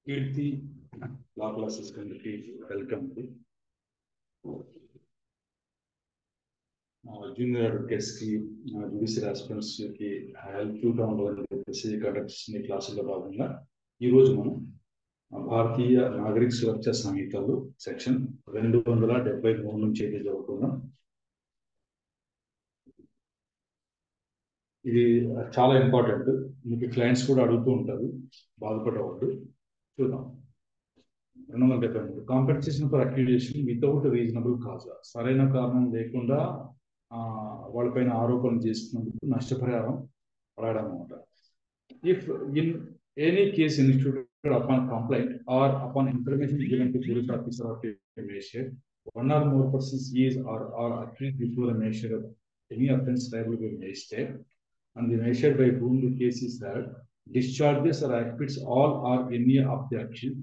కీర్తి లా classes కి welcome. Junior advocates కి judicial aspirants కి హెల్ప్ఫుల్గా ఉండాలని చెప్పేసి కండక్ట్ చేసిన క్లాసుల్లో భాగంగా ఈరోజు మనం భారతీయ నాగరిక సురక్ష సంహితలు సెక్షన్ 273 నుంచి అయితే చదువుకుందాం. ఇది చాలా ఇంపార్టెంట్, మీకు క్లయింట్స్ కూడా అడుగుతూ ఉంటారు, బాధపడవద్దు. చూద్దాం. 273 compensation for accusation without reasonable cause, సరైన కారణం లేకుండా వాళ్ళపైన ఆరోపణలు చేస్తున్నందుకు నష్టపరిహారం అడగడం అనమాట. If in any case instituted upon complaint or upon information given to police officer or magistrate, one or more persons is or are accused before a magistrate of any offence liable to be magistrate, and the magistrate by whom the case is heard discharges or acquits all or any of the accused,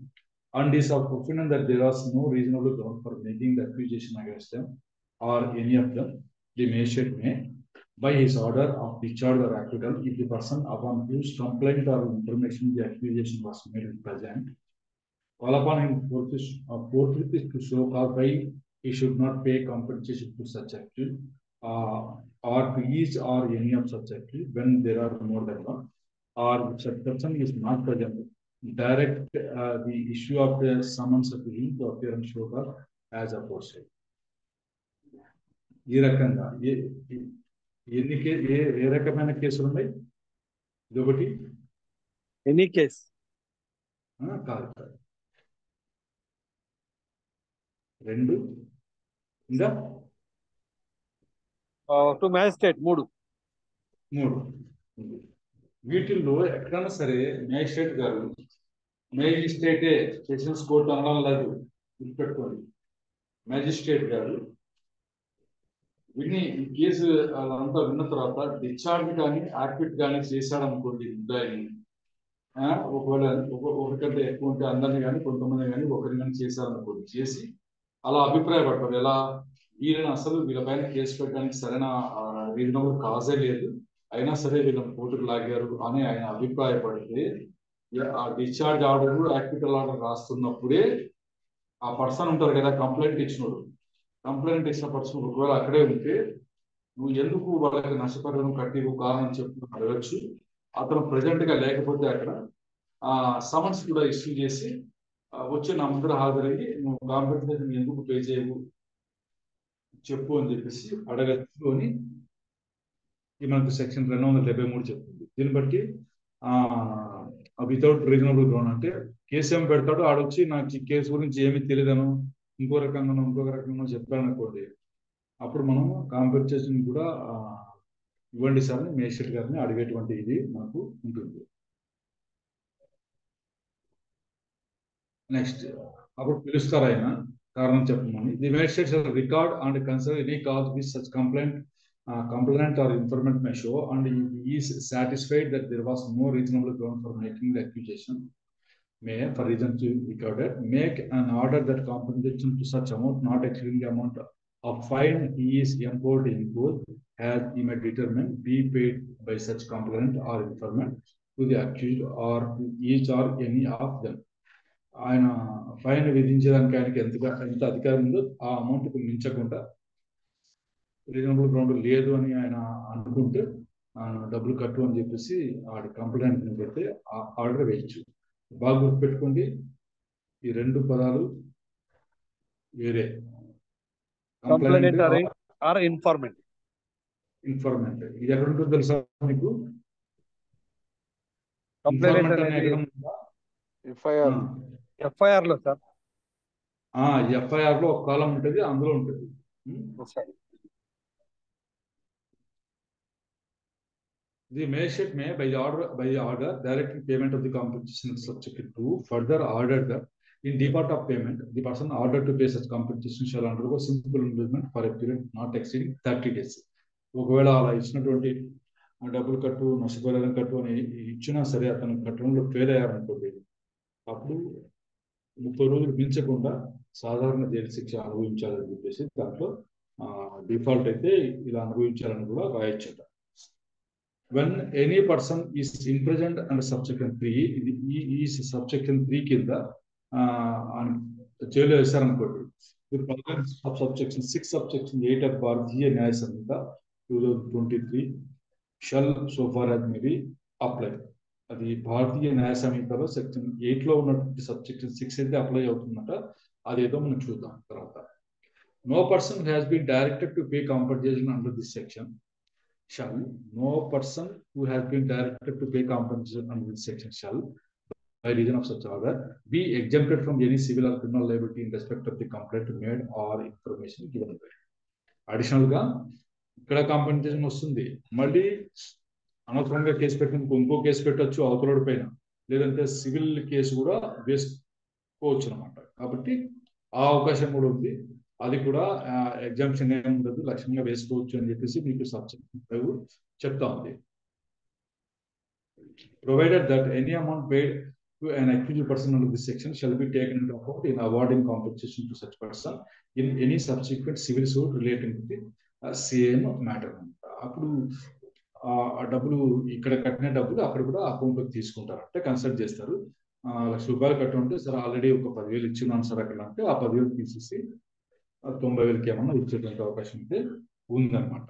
and is of opinion that there was no reasonable ground for making the accusation against them or any of them, the magistrate may, by his order of discharge or acquittal, if the person upon whose complaint or information the accusation was made is present, call upon him forthwith to show cause why he should not pay compensation to such accused, or to each or any of such accused when there are more than one, or if such person is not present, direct the issue of the summons to him to appear and show cause as aforesaid. ఈ రకంగా ఏ రకమైన కేసులు ఉన్నాయి? ఇదొకటి any case కాదు. రెండు ఇంకా to magistrate మూడు. వీటిల్లో ఎక్కడైనా సరే మ్యాజిస్ట్రేట్ గారు, మ్యాజిస్ట్రేటే సెషన్స్ కోర్టు అనడం లేదు, గుర్తుపెట్టుకోండి. మ్యాజిస్ట్రేట్ గారు విని ఈ కేసు అంతా విన్న తర్వాత డిశ్చార్జ్ కానీ యాక్విట్ కానీ చేశాడనుకోండి ముద్దాయిని, ఒకవేళ ఒకరికంటే ఎక్కువ ఉంటే అందరినీ కానీ కొంతమంది కానీ ఒకరిని కానీ చేశారనుకోండి, చేసి అలా అభిప్రాయపడతారు. ఎలా వీళ్ళని అసలు వీళ్ళపైన కేసు పెట్టడానికి సరైన రీజనబుల్ కాజే లేదు, అయినా సరే వీళ్ళని కోర్టుకు లాగారు అని ఆయన అభిప్రాయపడితే ఆ డిశ్చార్జ్ ఆర్డర్ యాక్విటల్ ఆర్డర్ రాస్తున్నప్పుడే ఆ పర్సన్ ఉంటారు కదా, కంప్లైంట్ ఇచ్చినోడు, కంప్లైంట్ ఇచ్చిన పర్సన్ ఒకవేళ అక్కడే ఉంటే నువ్వు ఎందుకు వాళ్ళకి నష్టపరిహారం కట్టి కారణం చెప్పు అడగచ్చు. అతను ప్రజెంట్ గా లేకపోతే అక్కడ సమన్స్ కూడా ఇష్యూ చేసి వచ్చి నా ముందర హాజరయ్యి నువ్వు కాంపెన్సేషన్ ఎందుకు పే చేయవు చెప్పు అని చెప్పేసి అడగచ్చు అని ఈ మనకు సెక్షన్ 273 చెప్తుంది. దీన్ని బట్టి వితౌట్ రీజనబుల్ గ్రౌండ్ అంటే కేసు ఏం పెడతాడో ఆడొచ్చి నాకు ఈ కేసు గురించి ఏమీ తెలియదను, ఇంకో రకంగా చెప్పాలనుకోండి, అప్పుడు మనం కాంపెన్సేషన్ కూడా ఇవ్వండి సార్ అని మేజిస్ట్రేట్ గారిని అడిగేటువంటి ఇది మనకు ఉంటుంది. నెక్స్ట్ అప్పుడు పిలుస్తారు ఆయన కారణం చెప్పమని. The magistrate shall record and consider any cause which such complainant or informant may show, and he is satisfied that there was no reasonable ground for making the accusation, may, for reason to recorded, make an order that compensation to such amount not exceeding the amount of fine he is imposed in both as he may determine be paid by such complainant or informant to the accused or to each or any of them. ఆయన fine విధించడానికి ఆయనకి ఎంత అధికారం ఉందో ఆ అమౌంట్కు మించకుండా reasonable ground లేదు అని ఆయన అనుకుంటే డబ్బులు కట్టు అని చెప్పేసి ఆడి కంప్లైంట్ పెడితే ఆర్డర్ వేయచ్చు. బాగా గుర్తుపెట్టుకోండి, ఈ రెండు పదాలు వేరే. ఇన్ఫర్మెంట్ ఇది ఎక్కడ ఉంటుందో తెలుసా మీకు? ఎఫ్ఐఆర్ లో సార్, ఎఫ్ఐఆర్ లో ఒక కాలం ఉంటుంది, అందులో ఉంటుంది. The magistrate may, by the order directing payment of the compensation subject to further order that in default of payment, the person ordered to pay such compensation shall undergo simple imprisonment for a period not exceeding 30 days. ఒకవేళ అలా ఇచ్చినటువంటి డబ్బులు కట్టు, నష్టపరిహారం కట్టు అని ఇచ్చినా సరే అతను కట్టడంలో ఫెయిల్ అయ్యారనుకోండి, అప్పుడు 30 రోజులు మించకుండా సాధారణ జైలు శిక్ష అనుభవించాలని చెప్పేసి దాంట్లో డిఫాల్ట్ అయితే ఇలా అనుభవించాలని కూడా రాయొచ్చట. When any person is in present and subsection 3, ఇది ఈ సబ్సెక్షన్ 3 కింద జైలు వేశారనుకోండి. Subsection 6 subsection 8 of Bharatiya Nyaya Sanhita 2023 shall so far as may be apply. అది భారతీయ న్యాయ సంహితలో సెక్షన్ 8 లో ఉన్నటువంటి సబ్సెక్షన్ 6 అయితే అప్లై అవుతుందట. అదేదో మనం చూద్దాం తర్వాత. No person has been directed to pay compensation under this section shall, no person who has been directed to pay compensation under this section shall, by reason of such order, be exempted from any civil or criminal liability in respect of the complaint made or information given by. Additional గా ఇక్కడ compensation వస్తుంది. మళ్ళీ అనవసరంగా case పెట్టినందుకు ఇంకో case పెట్టచ్చు అవతలోడి పైన, లేదంటే సివిల్ కేసు కూడా వేసుకోవచ్చు అనమాట. కాబట్టి ఆ అవకాశం కూడా ఉంది. అది కూడా ఎగ్జామ్షన్ ఏమి ఉండదు, లక్ష్యంగా వేసుకోవచ్చు అని చెప్పేసి మీకు సబ్జెక్ట్ చెప్తా ఉంది. Provided that any amount paid to an accused person under this section shall be taken into account in awarding compensation to such person in any subsequent civil suit relating to the same matter. అప్పుడు ఆ డబ్బులు ఇక్కడ కట్టిన డబ్బులు అక్కడ కూడా అకౌంట్లోకి తీసుకుంటారు, అంటే కన్సల్ట్ చేస్తారు. ₹1,00,000 కట్టుంటే సార్ ఆల్రెడీ ఒక 10,000 ఇచ్చిన్నాను సార్ అక్కడ అంటే ఆ 10,000 తీసేసి 90,000కి ఏమన్నా ఇచ్చేటువంటి అవకాశం అయితే ఉందన్నమాట.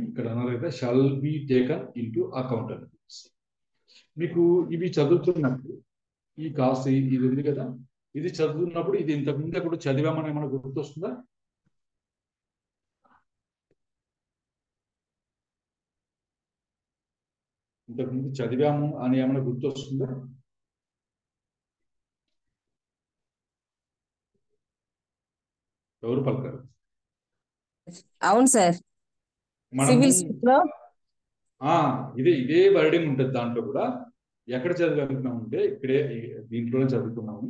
ఇక్కడ అన్నదైతే shall be taken into account అని. మీకు ఇవి చదువుతున్నప్పుడు ఈ కాస్ట్ ఇది ఉంది కదా, ఇది చదువుతున్నప్పుడు ఇది ఇంతకుముందు ఎప్పుడు చదివామని ఏమైనా గుర్తొస్తుందా? ఇంతకుముందు చదివాము అని ఏమైనా గుర్తొస్తుందా? ఎవరు పలకరు? అవును సార్. ఇదే వర్డింగ్ ఉంటుంది దాంట్లో కూడా. ఎక్కడ చదివామంటే ఇక్కడే దీంట్లోనే చదువుకున్నాము.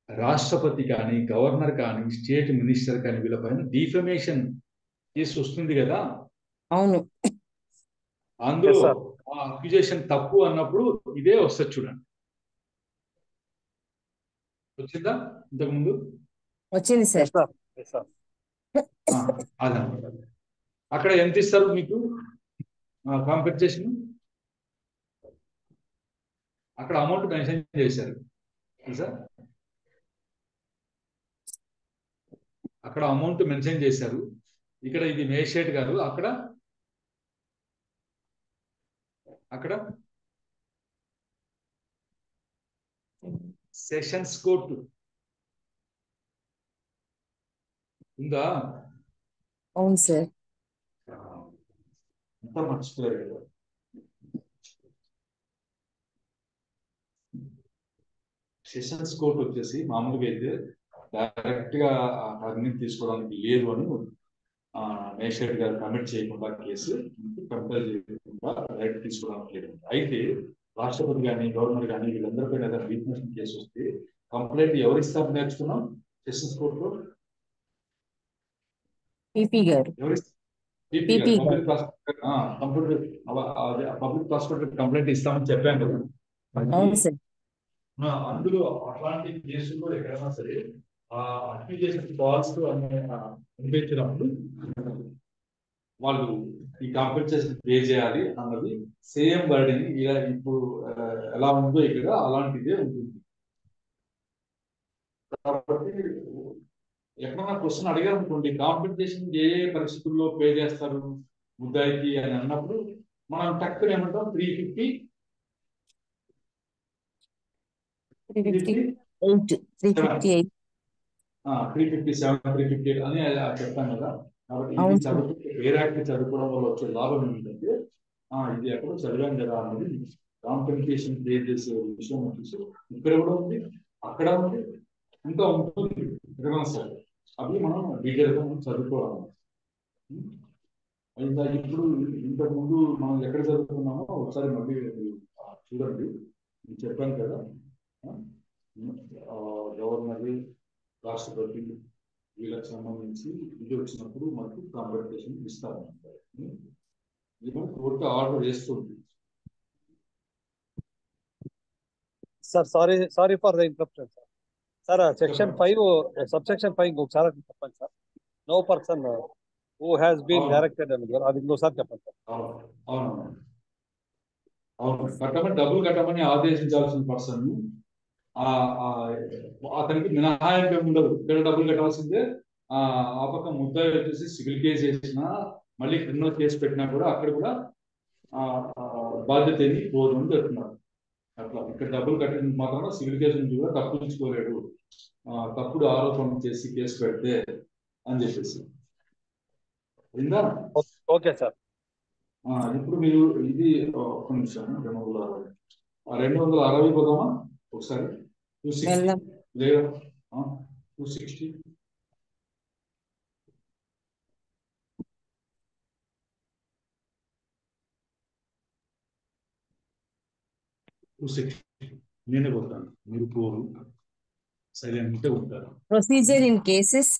రాష్ట్రపతి కానీ, గవర్నర్ కానీ, స్టేట్ మినిస్టర్ కానీ వీళ్ళపైన డిఫమేషన్ కేసు వస్తుంది కదా. అవును. అందులో ఆ అక్యూజేషన్ తప్పు అన్నప్పుడు ఇదే వస్తుంది చూడండి. వచ్చిందా ఇంతకుముందు? వచ్చింది సార్. అదనమాట. అక్కడ ఎంత ఇస్తారు మీకు కాంపెన్సేషన్? అక్కడ అమౌంట్ మెన్షన్ చేశారు సార్, అక్కడ అమౌంట్ మెన్షన్ చేశారు. ఇక్కడ ఇది మేజిస్ట్రేట్ గారు, అక్కడ అక్కడ సెషన్స్ కోర్టు ఉందా? అవును సార్. అంతా మర్చిపోయారు కదా. సెషన్స్ కోర్టు వచ్చేసి మామూలుగా అయితే డైరెక్ట్ గా టర్నింగ్ తీసుకోవడానికి లేదు అని మేజిస్ట్రేట్ గారు కమిట్ చేయకుండా కేసు కంపేర్ చేయకుండా రైట్ తీసుకోవడానికి లేదు. అయితే రాష్ట్రపతి కానీ, గవర్నర్ కానీ వీళ్ళందరిపై వీక్నెస్ కేసు వస్తే కంప్లైంట్ ఎవరు ఇస్తారు నేర్చుకున్నాం సెషన్స్ కోర్టులో? పీపీ గారు. పబ్లిక్ ప్రాసిక్యూటర్ కంప్లైంట్ ఇస్తామని చెప్పాను కదా. అవును సార్. అందులో అట్లాంటి కేసుల్లో ఎక్కడైనా సరే అక్యూజేషన్ ఫాల్స్ అనిపించినప్పుడు వాళ్ళు ఈ కాంపెన్సేషన్ పే చేయాలి అన్నది సేమ్ వర్డింగ్ ఇలా ఇప్పుడు ఎలా ఉందో ఇక్కడ అలాంటిదే ఉంటుంది. కాబట్టి ఎక్కడన్నా క్వశ్చన్ అడిగారు అనుకోండి, కాంపెన్సేషన్ ఏ ఏ పరిస్థితుల్లో పే చేస్తారు ముద్దాయికి అని అన్నప్పుడు మనం టక్కున ఏమంటాం 350 358 357 358 అని చెప్తాను కదా. కాబట్టి ఇది చదువుకుంటే వేరే చదువుకోవడం వల్ల వచ్చే లాభం ఏంటంటే ఇది ఎక్కడో చదివాను కదా అన్నది కాంపెన్సేషన్ పే చేసే విషయం వచ్చేసి ఇక్కడ కూడా ఉంది, అక్కడ ఉంది, ఇంకా ఉంటుంది ఎక్కడైనా సరే. అవి మనం డీటెయిల్గా మనం చదువుకోవాలి. ఇప్పుడు ఇంతకు ముందు మనం ఎక్కడ చదువుకున్నామో ఒకసారి మళ్ళీ చూడండి. నేను చెప్పాను కదా గవర్నర్, రాష్ట్రపతి వీళ్ళకి సంబంధించి ఇది వచ్చినప్పుడు మనకు కాంపెన్సేషన్ ఇస్తారన్నమాట. ఇది మనం కోర్టు ఆర్డర్ చేస్తుంది. Sir sorry for the interruption sir. Sir section 5 sub section 5 ఇంకొకసారి చెప్పండి sir. no person who has been అవును directed అని గారు అది ఇంకోసారి చెప్పండి సార్. అవును అవును అవును కట్టమని డబ్బులు కట్టమని ఆదేశించాల్సిన పర్సన్ అతనికి మినహాయింపు ఉండదు. ఇక్కడ డబ్బులు కట్టాల్సిందే. ఆ పక్క ముద్దాయి వచ్చేసి సివిల్ కేసు వేసినా మళ్ళీ క్రిమినల్ కేసు పెట్టినా కూడా అక్కడ కూడా ఆ, ఆ, బాధ్యత ఏది పోదు అని చెప్తున్నారు. అట్లా ఇక్కడ డబ్బులు కట్టిన మాత్రం సివిల్ కేసు నుంచి కూడా తప్పించుకోలేడు, తప్పుడు ఆరోపణలు చేసి కేసు పెడితే అని చెప్పేసి. అయిందా? Okay sir. ఇప్పుడు మీరు ఇది ఒక్క నిమిషం 260 పోదామా ఒకసారి? 260 వెళ్దాం. లేదా 260 నేనే పోతాను, మీరు పోరు, సైలెంట్ ఉంటారు. Procedure in cases.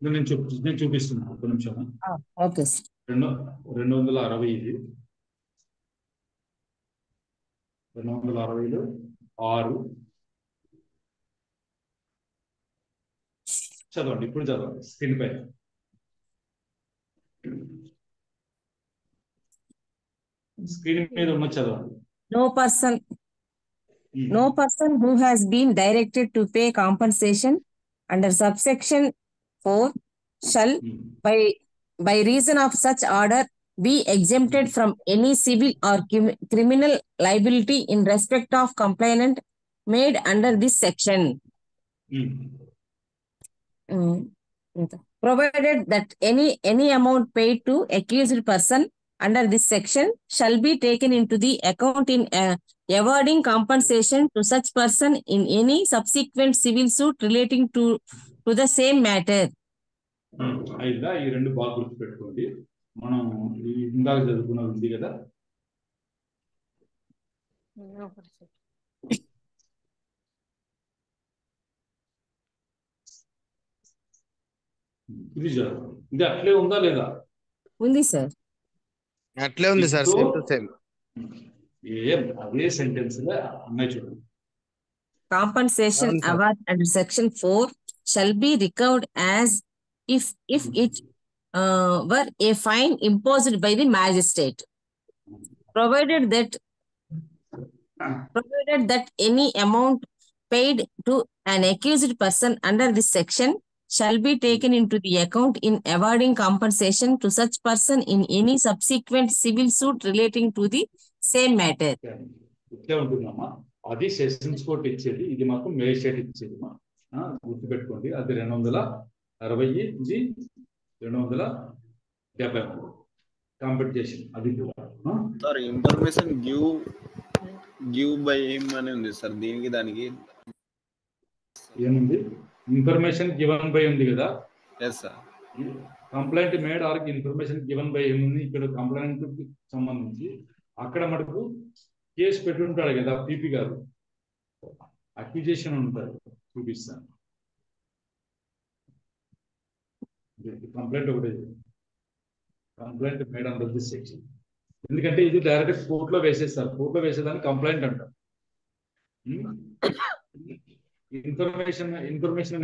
నేను చూపిస్తున్నాను ఒక్క నిమిషం. Okay sir. 260 ఇది 260లో 6 చదవండి. ఇప్పుడు చదవండి స్క్రీన్ పైన. స్క్రీన్ మీద ఉన్న చదవండి. No person who has been directed to pay compensation under subsection 4 shall by reason of such order be exempted from any civil or criminal liability in respect of complaint made under this section. Provided that any amount paid to accused person under this section shall be taken into the account in awarding compensation to such person in any subsequent civil suit relating to the same matter. ఇలా ఈ రెండు బాగా గుర్తుపెట్టుకోండి. మనం ఇందాక చదువుకున్నది ఉంది కదా, ఇది చదువు. ఇది అట్లే ఉందా లేదా? ఉంది సార్. అట్లే ఉంది సార్, సేమ్ టు సేమ్. అదే సెంటెన్స్ గా ఉన్నాయి చూడండి. Compensation award under section 4 shall be recovered as if it were a fine imposed by the magistrate, provided that any amount paid to an accused person under this section shall be taken into the account in awarding compensation to such person in any subsequent civil suit relating to the same matter. ఇట్లే ఉంటుందమ్మా. అది sessions court ఇచ్చేది, ఇది మాకు magistrate ఇచ్చేది. గుర్తుపెట్టుకోండి. అది 260 ఇది 273 కాంపిటీషన్. అది sir information give by him అని ఉంది సార్. దీనికి దానికి ఏముంది? ఇన్ఫర్మేషన్ గివన్ బై ఉంది కదా. Yes sir. Complaint made or information given by him ఉంది. ఇక్కడ కంప్లైంట్ కి సంబంధించి అక్కడ మటుకు కేసు పెట్టి ఉంటాడు కదా పీపీ గారు, అక్యూజేషన్ ఉంటాడు. చూపిస్తాను. కంప్లైంట్ ఒకటే, complaint made under this section. ఎందుకంటే ఇది డైరెక్ట్ కోర్టులో వేసేస్తారు. కోర్టులో వేసేదాన్ని కంప్లైంట్ అంటారు. ఇన్ఫర్మేషన్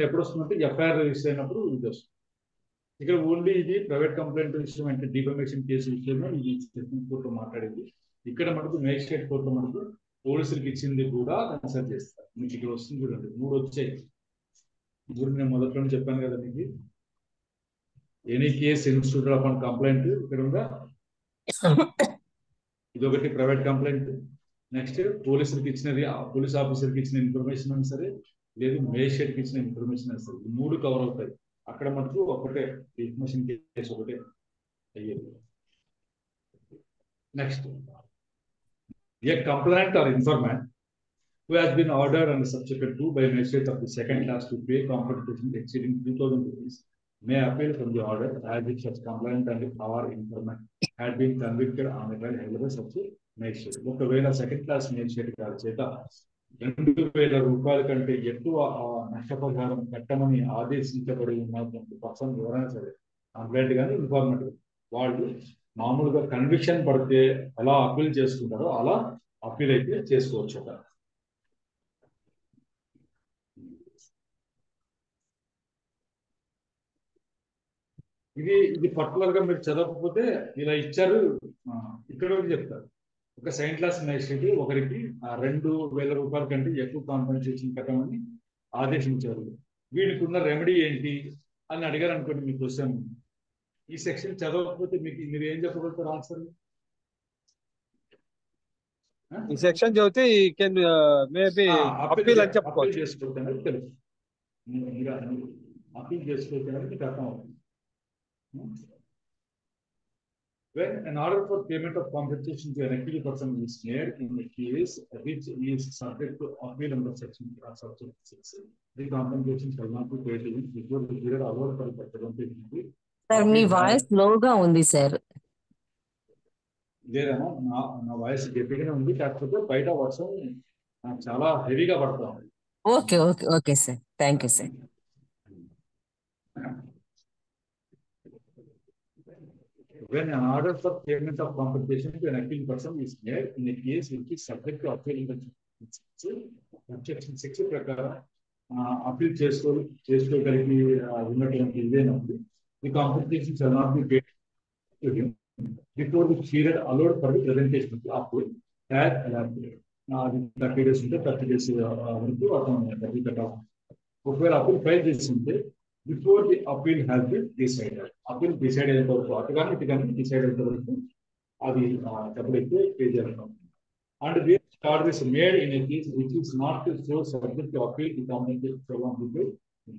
ఎప్పుడు వస్తుందంటే ఎఫ్ఐఆర్ రిజిస్టర్ అయినప్పుడు ఇది వస్తుంది. ఇక్కడ ఓన్లీ ఇది ప్రైవేట్ కంప్లైంట్ విషయం అంటే డిఫమేషన్ కేసు విషయమే ఇది కోర్టులో మాట్లాడేది. ఇక్కడ మనకు మేజిస్ట్రేట్ కోర్టులో మనకు పోలీసులకు ఇచ్చింది కూడా కన్సల్ట్ చేస్తారు. మీకు ఇక్కడ వస్తుంది చూడండి, 3 వచ్చాయి. నేను మొదట్లో చెప్పాను కదా మీకు, any case institute of and complaint ఇక్కడ ఉందా. ఇది ఒకటి ప్రైవేట్ కంప్లైంట్. నెక్స్ట్ పోలీసులకు ఇచ్చినది, పోలీస్ ఆఫీసర్కి ఇచ్చిన ఇన్ఫర్మేషన్ అయినా సరే, లేదు మేజిస్ట్రేట్కి ఇచ్చిన ఇన్ఫర్మేషన్ అయినా సరే, 3 కవర్ అవుతాయి. అక్కడ మనకు ఒకటే డిఫమేషన్ కేసు ఒకటే అయ్యేది. Next, a complainant or informant who has been ordered under subsection 2 by magistrate of the second class to pay compensation exceeding 2,000 rupees may appeal from the order as if such complainant and or informant had been convicted on a trial held by such a magistrate. ఒకవేళ second class magistrate గారి చేత 2,000 రూపాయల కంటే ఎక్కువ నష్టపరిహారం కట్టమని ఆదేశించబడి ఉన్నటువంటి person ఎవరైనా సరే, కంప్లైంట్ కానీ ఇన్ఫార్మెంట్, వాళ్ళు మామూలుగా కన్విక్షన్ పడితే ఎలా అప్పీల్ చేసుకుంటారో అలా అప్పీల్ అయితే చేసుకోవచ్చు. ఇది పర్టికులర్ గా మీరు చదవకపోతే ఇలా ఇచ్చారు, ఇక్కడ వరకు చెప్తారు. ఒక సెకండ్ క్లాస్ మ్యాజిస్ట్రేట్ ఒకరికి 2,000 రూపాయల కంటే ఎక్కువ కాంపెన్సేషన్ కట్టమని ఆదేశించారు. వీడికి ఉన్న రెమెడీ ఏంటి అని అడిగారు అనుకోండి మీ క్వశ్చన్. ఈ సెక్షన్ చదవకపోతే మీరు ఏం చెప్పగలుగుతారు ఆన్సర్? ఈ సెక్షన్ చదివితే కెన్ మేబీ అప్పీల్ అని చెప్పుకోవచ్చు. చేసుకోవచ్చు అనేది తెలుసు. అప్పీల్ చేసుకోవచ్చు అనేది మీకు అర్థం అవుతుంది. When an order for payment of compensation to an accused person is made in a case which is subject to appeal under section 6, the compensation shall not be paid even before the period allowed for the representation. Sir me voice లోగా ఉంది sir. లేదమ్మా, నా voice గట్టిగానే ఉంది, కాకపోతే బయట వర్షం చాలా హెవీగా పడతా ఉంది. Okay okay okay sir, thank you sir. When an order for payment of compensation to an accused person is made in a case which is subject to appeal in the section 6 ప్రకారం appeal చేసుకోగలిగి ఉన్నటువంటి ఇదేనండి. The compensation shall not be paid to him before the period allowed for the presentation of the appeal as elaborated. 30 days ఉంటే 30 days వరకు అతను కట్టాలి. ఒకవేళ appeal file చేస్తుంటే before the appeal has been decided, appeal decide అయ్యేంత వరకు అటుగాని ఇటుగాని డిసైడ్ అయ్యేంత వరకు అది డబ్బులైతే పే చేయాలి. And this order is made in a case which is not so subject to appeal the compensation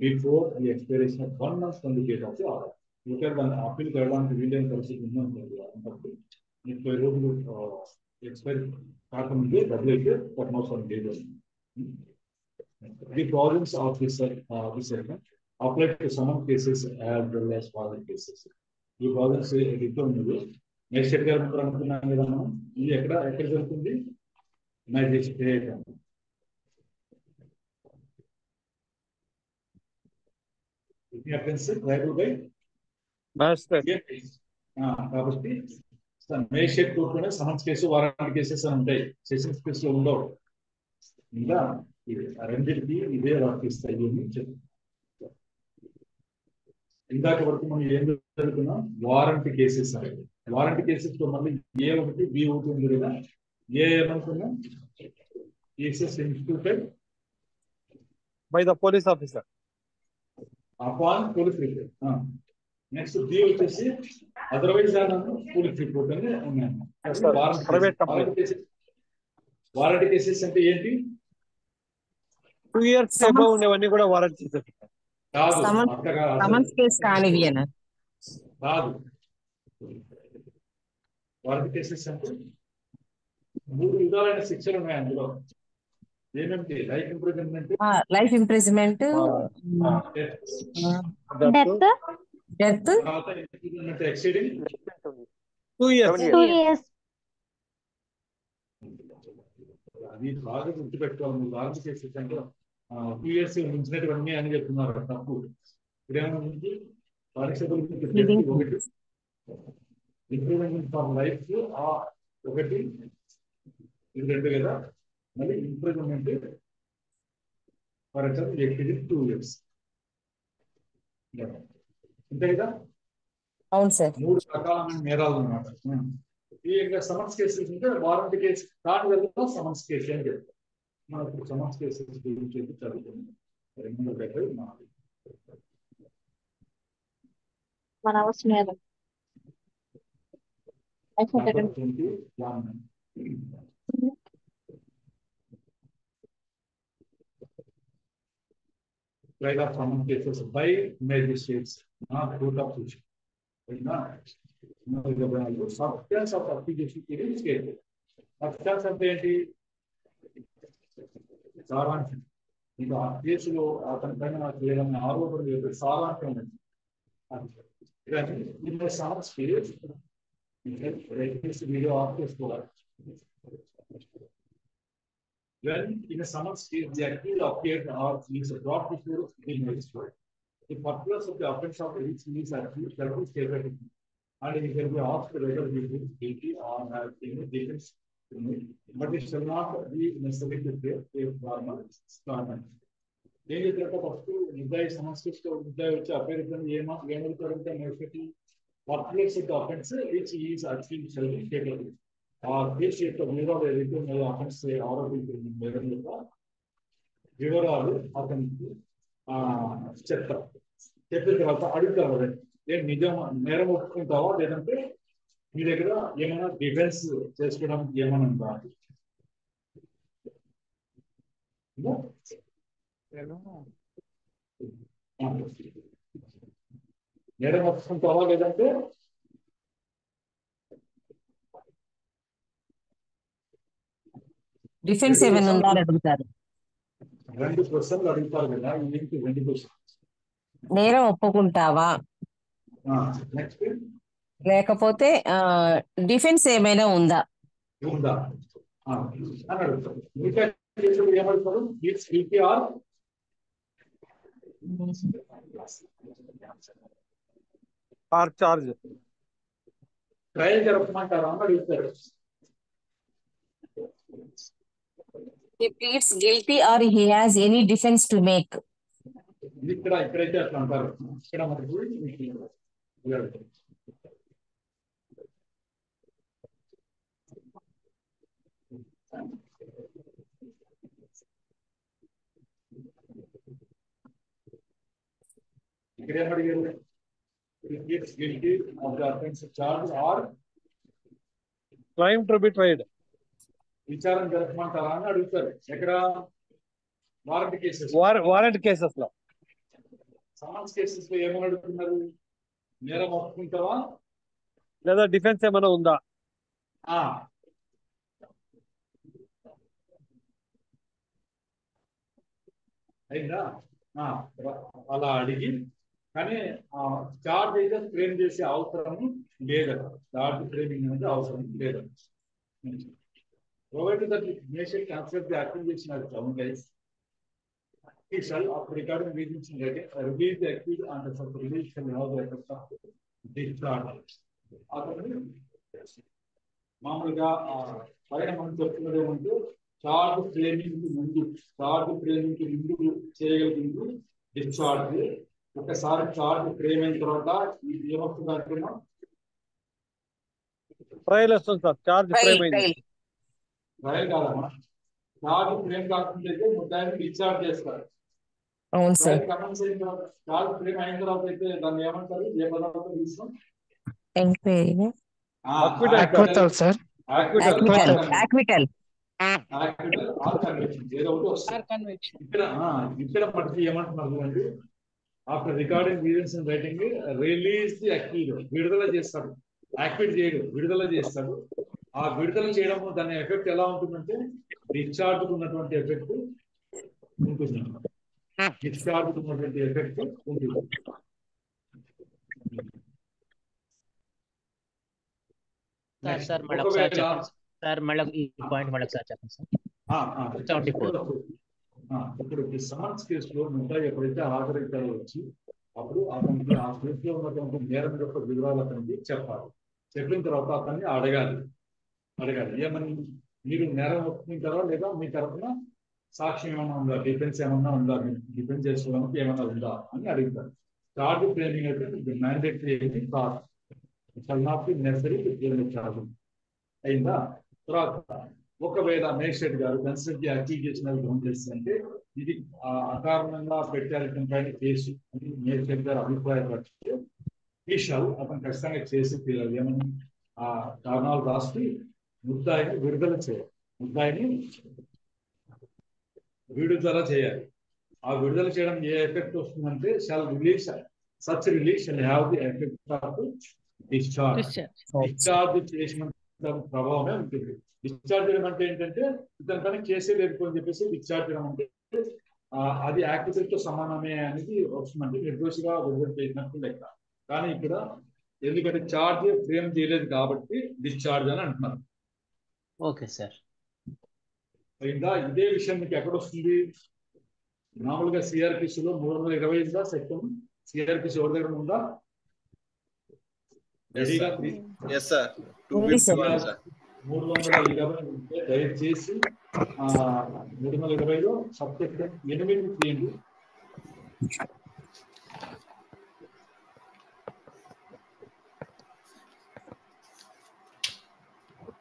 before the expiration of 1 month from the date of the order. ఇక్కడ దాన్ని అపీల్ కలవడానికి వీలైన పరిస్థితి ఉందనుకోండి, అంటే 30 రోజులు ఎక్స్పైర్ కాకముందే డబ్బులు అయితే కట్టనవసరం లేదు. The problems of this apply to summon cases as well as foreign cases. ఈ ప్రాబ్లమ్స్ ఎక్కడ ఉన్నది మ్యాజిస్ట్రేట్ గారు అనుకున్నాం కదా మనం. ఇది ఎక్కడ జరుగుతుంది? మ్యాజిస్ట్రేట్. కాబట్టి మ్యాజిస్ట్రేట్ కోర్టులోనే సమన్స్ కేసు, వారెంట్ కేసెస్ అని ఉంటాయి. సెషన్స్ కేసులో ఉండవు. ఇంకా రెండింటికి ఇదే వర్తిస్తాయి అని చెప్తారు. ఇందాక వరకు మనం ఏం జరుగుతున్నాం? వారంటీ కేసెస్ అనేది. వారంటీ కేసెస్ లో మళ్ళీ A1, B1 ఉంది కదా. ఏమనుకున్నాం? Cases instituted by the police officer upon police report. Next B వచ్చేసి అదర్వైజ్ పోలీస్ రిపోర్ట్ అని ఉన్నాయి. వారంటీ కేసెస్ అంటే ఏంటి? 2 years అబౌవ్ ఉండేవన్నీ కూడా వారంటీ కేసెస్ కాదు. సమన్స్ కేసు కానివి అన్న కాదు. వారంటీ కేసెస్ అంటే 3 విధాలైన శిక్షలు ఉన్నాయి అందులో. ఏమేమిటి? Life imprisonment, life imprisonment, death, exceeding 2 years. అది బాగా గుర్తుపెట్టుకోవాలి. వారంటీ కేసెస్ అంటే 2 years మించినటువన్నీ అని చెప్తున్నారు, తప్పు. ఇదేమన్నా కానిస్టేబుల్ ఇంప్రూవ్మెంట్ ఫర్ లైఫ్ ఒకటి, ఇది 2 కదా. మళ్ళీ ఇంప్రూవ్మెంట్ ఫర్ ఎగ్జాంపుల్ 2 years అంతే కదా. అవును సార్. 3 రకాలైన నేరాలు అన్నమాట. ఈ సమన్స్ కేసెస్ ఉంటే వారంటీ కేసు కాని వెళ్ళినా సమన్స్ కేసు అని చెప్తారు. మనకు సమన్స్ కేసెస్ గురించి చదువుతుంది. మన అవసరం trial of summons cases by magistrates, not court of session. Substance of application is stated. Substance of the సారాంశం. ఇక ఆ కేసులో అతని పైన ఏదైనా ఆరోపణలు సారాంశం వీడియో ఆఫ్ చేసుకోవాలి. When in a summons case, the accused appeared or is brought before the magistrate. The purpose of the offence of which he is accused shall be stated, and he can be asked whether he is guilty or has any defense to make, but it shall not be necessary to pay a formal statement. ఏం చెప్పారంటే first ముద్దాయి సమస్య ముద్దాయి వచ్చి అభ్యర్థిని ఏమవుతారంటే next workplace యొక్క offence which is actually self ఆ case యొక్క వివరాలు ఏదైతే ఉన్నాయో అఫెన్స్ ఆరోపించిన యొక్క వివరాలు అతనికి చెప్తారు. చెప్పిన తర్వాత అడుగుతారు, ఏం నిజం నేరం ఒప్పుకుంటావా లేదంటే మీ దగ్గర ఏమైనా డిఫెన్స్ చేసుకోవడానికి ఏమైనా ఉందా? నేరం ఒప్పుకుంటావా లేదంటే డిఫెన్స్ ఏమైనా ఉందా అని అడుగుతారు. 2 క్వశ్చన్లు అడుగుతారు కదా, ఏంటి 2 క్వశ్చన్? నేరం ఒప్పుకుంటావా నెక్స్ట్ లేకపోతే డిఫెన్స్ ఏమైనా ఉందా ఉందా అని అడుగుతారు. ఇంకా కేసులు ఏమడుగుతారు? It's guilty or charge trial జరపమంటారా అని అడుగుతారు. he pleads guilty or he has any defense to make. ఇది ఇక్కడైతే అట్లా అంటారు. ఇక్కడ మనకు ఇక్కడ ఏమడిగారు? Guilty of the offence charge or claim to be tried. విచారణ జరపమంటారా అని అడుగుతారు. ఎక్కడ? Warrant cases. వారెంట్ కేసెస్ లో. సమన్స్ కేసెస్ లో ఏమని అడుగుతున్నారు? నేరం ఒప్పుకుంటావా లేదా డిఫెన్స్ ఏమైనా ఉందా? అయిందా? అలా అడిగి, కానీ చార్జ్ అయితే ఫ్రేమ్ చేసే అవసరం లేదట. చార్జ్ ఫ్రేమింగ్ అనేది అవసరం లేదట. Provided that information transfer the accusation as found guys, he shall, after recording reasons in writing, release the accused and the release shall have the effect of discharge. మామూలుగా పైన మనం చెప్తున్నది ఏమంటే చార్జ్ ఫ్రేమింగ్ ముందు చేయగలిగింది డిశ్చార్జ్. ఒకసారి charge frame అయిన తర్వాత ఏమవుతుంది అంటున్నా? ట్రయల్ వస్తుంది సార్. చార్జ్ ఫ్రేమ్ అయింది. ట్రయల్ కాదమ్మా, చార్జ్ ఫ్రేమ్ కాకుండా అయితే ముద్దాయిని డిశ్చార్జ్ చేస్తారు. అవును సార్. చార్జ్ ఫ్రేమ్ అయిన తర్వాత అయితే దాన్ని ఏమంటారు? ఏ పదార్థం తీసుకున్నాం? Enquiry acquittal sir. యాక్విటల్ ఏదో ఒకటి వస్తుంది. ఇక్కడ మనకి ఏమంటున్నారు అంటే after recording reasons in writing release the accused, విడుదల చేస్తాడు. యాక్విట్ చేయడు, విడుదల చేస్తాడు. ఆ విడుదల చేయడం దాని ఎఫెక్ట్ ఎలా ఉంటుందంటే డిశ్చార్జ్ ఉన్నటువంటి ఎఫెక్ట్ ఉంటుంది. డిశ్చార్జ్ ఉన్నటువంటి ఎఫెక్ట్ ఉంటుంది. ఇప్పుడు సమన్స్ కేసులో ముద్దాయి ఎప్పుడైతే హాజరైతారో వచ్చి అప్పుడు అతనికి ఆ కేసులో ఉన్నటువంటి నేరం యొక్క వివరాలు అతనికి చెప్పాలి. చెప్పిన తర్వాత అతన్ని అడగాలి ఏమని, మీరు నేరం ఒప్పుకుంటారా లేదా మీ తరఫున సాక్ష్యం ఏమైనా ఉందా, డిఫెన్స్ ఏమన్నా ఉందా, డిఫెన్స్ చేసుకోవడానికి ఏమైనా ఉందా అని అడుగుతారు. చార్జ్ ఫ్రేమింగ్ అయితే మ్యాండేటరీ అయింది కాదు, నెసరీ చార్జ్ అయిందా? తర్వాత ఒకవేళ మేజిస్ట్రేట్ గారు కన్సిడర్ అక్యూజేషన్ గ్రౌండ్ చేస్తుంటే ఇది అకారణంగా పెట్టాల్సిన పైన కేసు అని మేజిస్ట్రేట్ గారు అభిప్రాయపరిస్తే ఈషాలు అతను ఖచ్చితంగా చేసి తీరాలి. ఏమని ఆ కారణాలు రాసి ముద్దాయిని విడుదల చేయాలి. ఆ విడుదల చేయడం ఏ ఎఫెక్ట్ వస్తుందంటే shall release such release shall have the effect of discharge చేసిన ప్రభావమే ఉంటుంది. డిశ్చార్జ్ చేయడం అంటే ఏంటంటే ఇతని పని కేసే లేదు అని చెప్పేసి డిశ్చార్జ్ చేయడం అంటే అది యాక్టివిటీ తో సమానమే అనేది వస్తుందంటే నిర్దోషిగా విడుదల చేసినట్టు లెక్క. కానీ ఇక్కడ ఎందుకంటే చార్జ్ ఫ్రేమ్ చేయలేదు కాబట్టి డిశ్చార్జ్ అని అంటున్నారు. Okay sir. ఇంకా ఇదే విషయం మీకు ఎక్కడ వస్తుంది? మామూలుగా సిఆర్పిసిలో 320 సెక్షన్ సిఆర్పిసి ఎవరి దగ్గర ఉందా? 320 ఉంటే దయచేసి 320లో సబ్సెక్షన్ 8 తీయండి. $320.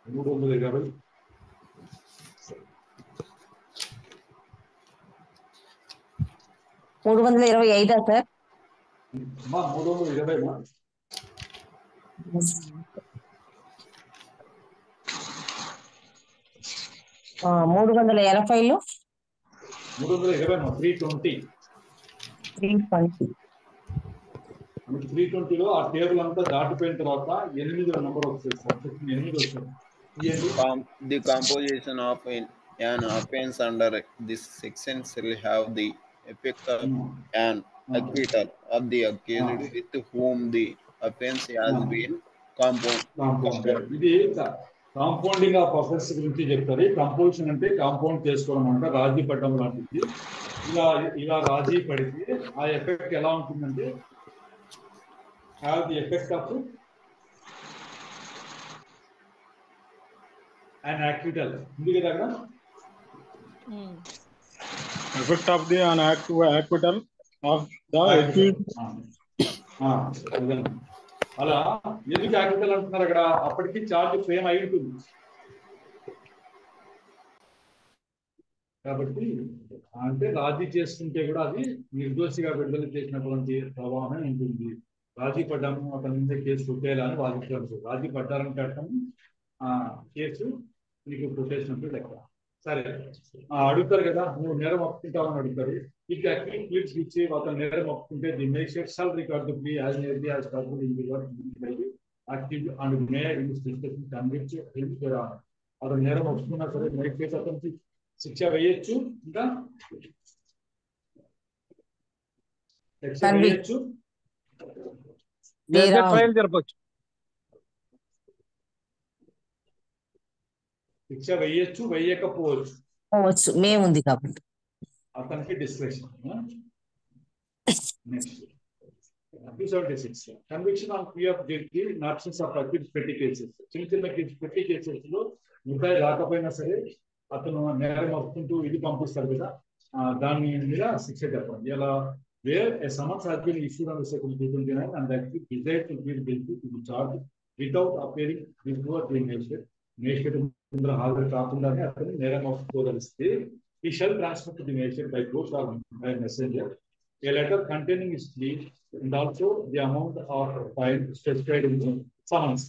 325 సార్. 320 380లో 320 320. 320లో ఆ టేబుల్ అంతా దాటిపోయిన తర్వాత 8వ నంబర్ వస్తుంది సార్. 8 వస్తుంది. The composition of an offense under this section shall have the effect of an acquittal of the accused with whom the offense has been compounded. ఇది కాంపౌండింగ్ ఆఫ్ అఫెన్స్ గురించి చెప్తారు. Composition అంటే compound చేసుకోవడం అంటే రాజీ పడడం లాంటిది. ఇలా రాజీ పడితే ఆ ఎఫెక్ట్ ఎలా ఉంటుందంటే have the effect of an acquittal. ఉంది కదా అక్కడ effect of the an acquittal of the accused. అలా ఎందుకు యాక్విటల్ అంటున్నారు అక్కడ? అప్పటికి చార్జ్ ఫ్రేమ్ అయి ఉంటుంది కాబట్టి. అంటే రాజీ చేసుకుంటే కూడా అది నిర్దోషిగా విడుదల చేసినటువంటి ప్రభావమే ఉంటుంది. రాజీ పడ్డాము అతని మీద కేసు కొట్టేయాలని వాదించారు. రాజీ పడ్డారంటే అర్థం కేసు నీకు కొట్టేసినట్టు లెక్క. సరే, అడుగుతారు కదా, నువ్వు నేరం ఒప్పుకుంటావని అడుగుతారు. If the accused pleads which అతను నేరం ఒప్పుకుంటే the magistrate shall record the plea as nearly as possible in the accused and may in this discussion convict him to honour. అతను నేరం ఒప్పుకున్నా సరే మేజిస్ట్రేట్ అతనికి శిక్ష వేయొచ్చు, ఇంకా శిక్ష వేయొచ్చు, ట్రయల్ జరపచ్చు. శిక్ష వేయొచ్చు, వేయకపోవచ్చు. మేముంది కాబట్టి అతనికి description. Next 276 conviction on plea of guilty in absence of accused petty cases. చిన్న పెట్టి కేసెస్ లో ముద్దాయి రాకపోయినా సరే అతను నేరం ఒప్పుకుంటూ ఇది పంపిస్తారు కదా, దాని మీద శిక్ష చెప్పండి. ఇలా where a summons has been issued under section 229 and the accused desired to plead guilty to the charge without appearing before the magistrate ముందర హాజరు కాకుండానే అతను నేరం ఒప్పుకోదలిస్తే he shall transmit to the magistrate by post or by messenger a letter containing his plea and also the amount of fine specified in the summons.